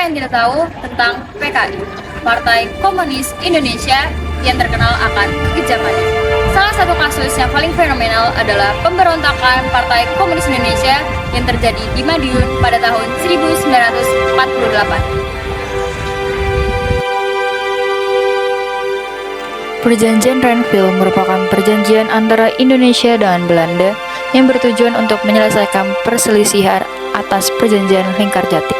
yang tidak tahu tentang PKI, Partai Komunis Indonesia, yang terkenal akan kekejamannya? Salah satu kasus yang paling fenomenal adalah pemberontakan Partai Komunis Indonesia yang terjadi di Madiun pada tahun 1948. Perjanjian Renville merupakan perjanjian antara Indonesia dan Belanda yang bertujuan untuk menyelesaikan perselisihan atas perjanjian Lingkarjati.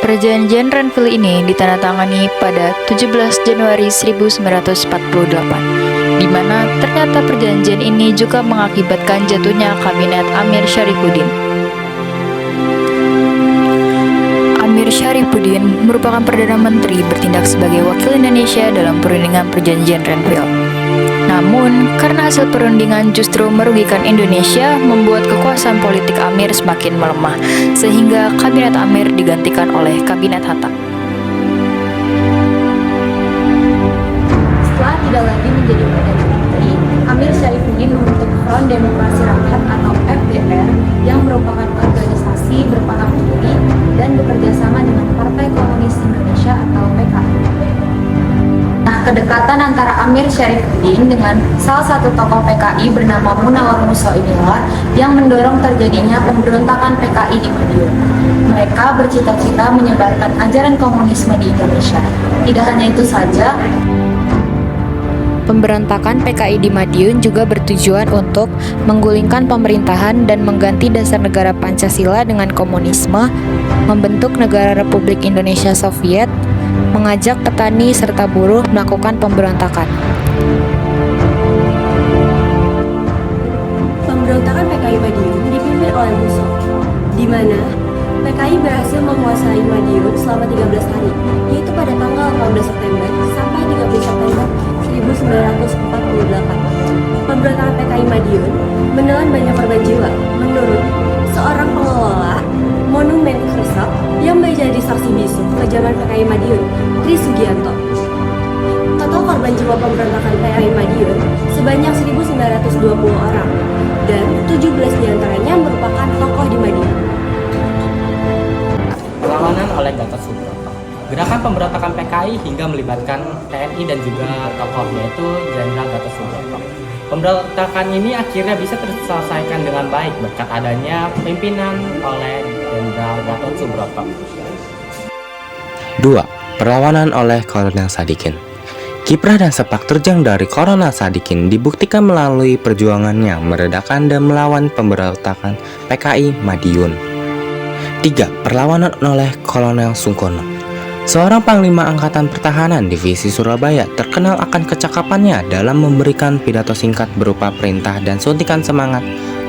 Perjanjian Renville ini ditandatangani pada 17 Januari 1948, di mana ternyata perjanjian ini juga mengakibatkan jatuhnya kabinet Amir Syarifuddin. Amir Syarifuddin merupakan Perdana Menteri bertindak sebagai wakil Indonesia dalam perundingan perjanjian Renville. Namun, karena hasil perundingan justru merugikan Indonesia, membuat kekuasaan politik Amir semakin melemah, sehingga kabinet Amir digantikan oleh kabinet Hatta. Setelah tidak lagi menjadi Perdana Menteri, Amir Syarifuddin membentuk Front Demokrasi Rakyat atau FDR yang merupakan organisasi berpaham kiri dan bekerja sama dengan Partai Komunis Indonesia atau PKI. Nah, kedekatan antara Amir Syarifuddin dengan salah satu tokoh PKI bernama Munawar Musa inilah yang mendorong terjadinya pemberontakan PKI di Madiun. Mereka bercita-cita menyebarkan ajaran komunisme di Indonesia. Tidak hanya itu saja, Pemberontakan PKI di Madiun juga bertujuan untuk menggulingkan pemerintahan dan mengganti dasar negara Pancasila dengan komunisme, membentuk negara Republik Indonesia Soviet, mengajak petani serta buruh melakukan pemberontakan. Pemberontakan PKI Madiun dipimpin oleh Musa, di mana PKI berhasil menguasai Madiun selama 13 hari, yaitu pada tanggal 14 September sampai 30 September 1948. Pemberontakan PKI Madiun menelan banyak korban jiwa. Menurut seorang pengelola Monumen Kresek yang menjadi saksi bisu kekejaman PKI Madiun, Tri Sugianto. Total korban jiwa pemberontakan PKI Madiun sebanyak 1.920 orang, dan 17 diantaranya merupakan tokoh di Madiun. Perlawanan oleh Gatot Subroto. Gerakan pemberontakan PKI hingga melibatkan TNI dan juga tokoh, yaitu Jenderal Gatot Subroto. Pemberontakan ini akhirnya bisa terselesaikan dengan baik berkat adanya pimpinan oleh Jenderal Gatot Subroto. 2. Perlawanan oleh Kolonel Sadikin. Kiprah dan sepak terjang dari Kolonel Sadikin dibuktikan melalui perjuangannya meredakan dan melawan pemberontakan PKI Madiun. 3. Perlawanan oleh Kolonel Sungkono. Seorang Panglima Angkatan Pertahanan Divisi Surabaya terkenal akan kecakapannya dalam memberikan pidato singkat berupa perintah dan suntikan semangat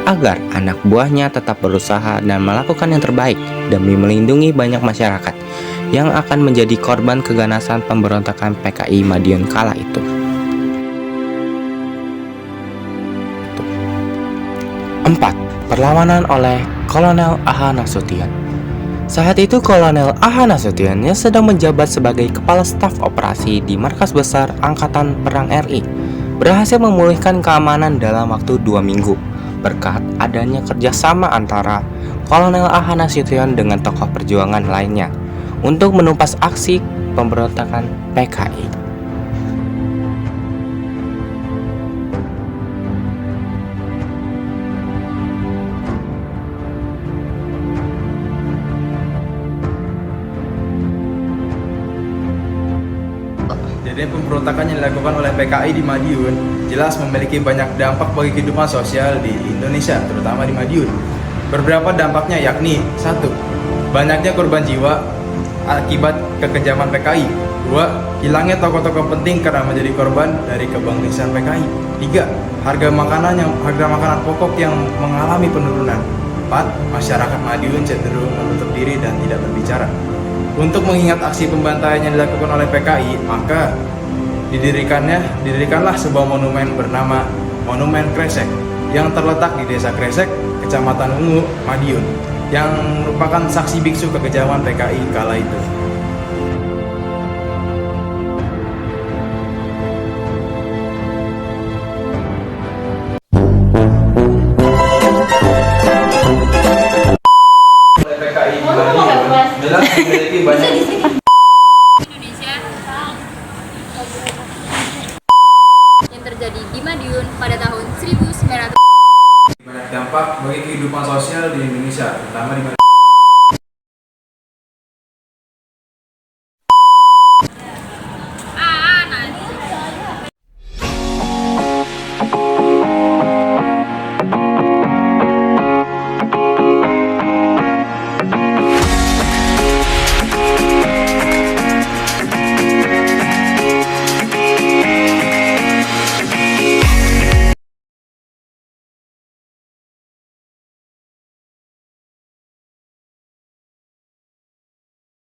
agar anak buahnya tetap berusaha dan melakukan yang terbaik demi melindungi banyak masyarakat yang akan menjadi korban keganasan pemberontakan PKI Madiun kala itu. 4. Perlawanan oleh Kolonel A.H. Nasution. Saat itu Kolonel A.H. Nasution yang sedang menjabat sebagai Kepala Staf Operasi di Markas Besar Angkatan Perang RI berhasil memulihkan keamanan dalam waktu 2 minggu berkat adanya kerjasama antara Kolonel A.H. Nasution dengan tokoh perjuangan lainnya untuk menumpas aksi pemberontakan PKI. Jadi pemberontakan yang dilakukan oleh PKI di Madiun jelas memiliki banyak dampak bagi kehidupan sosial di Indonesia, terutama di Madiun. Beberapa dampaknya yakni 1. Banyaknya korban jiwa akibat kekejaman PKI. 2. Hilangnya tokoh-tokoh penting karena menjadi korban dari kebangkitan PKI. 3. Harga makanan pokok yang mengalami penurunan. 4. Masyarakat Madiun cenderung menutup diri dan tidak berbicara. Untuk mengingat aksi pembantaian yang dilakukan oleh PKI, maka didirikanlah sebuah monumen bernama Monumen Kresek yang terletak di Desa Kresek, Kecamatan Ungu, Madiun, yang merupakan saksi biksu kekejaman PKI kala itu. PKI di Madiun jelas memiliki banyak di Madiun pada tahun 1900. Banyak dampak bagi kehidupan sosial di Indonesia, terutama di Madiun.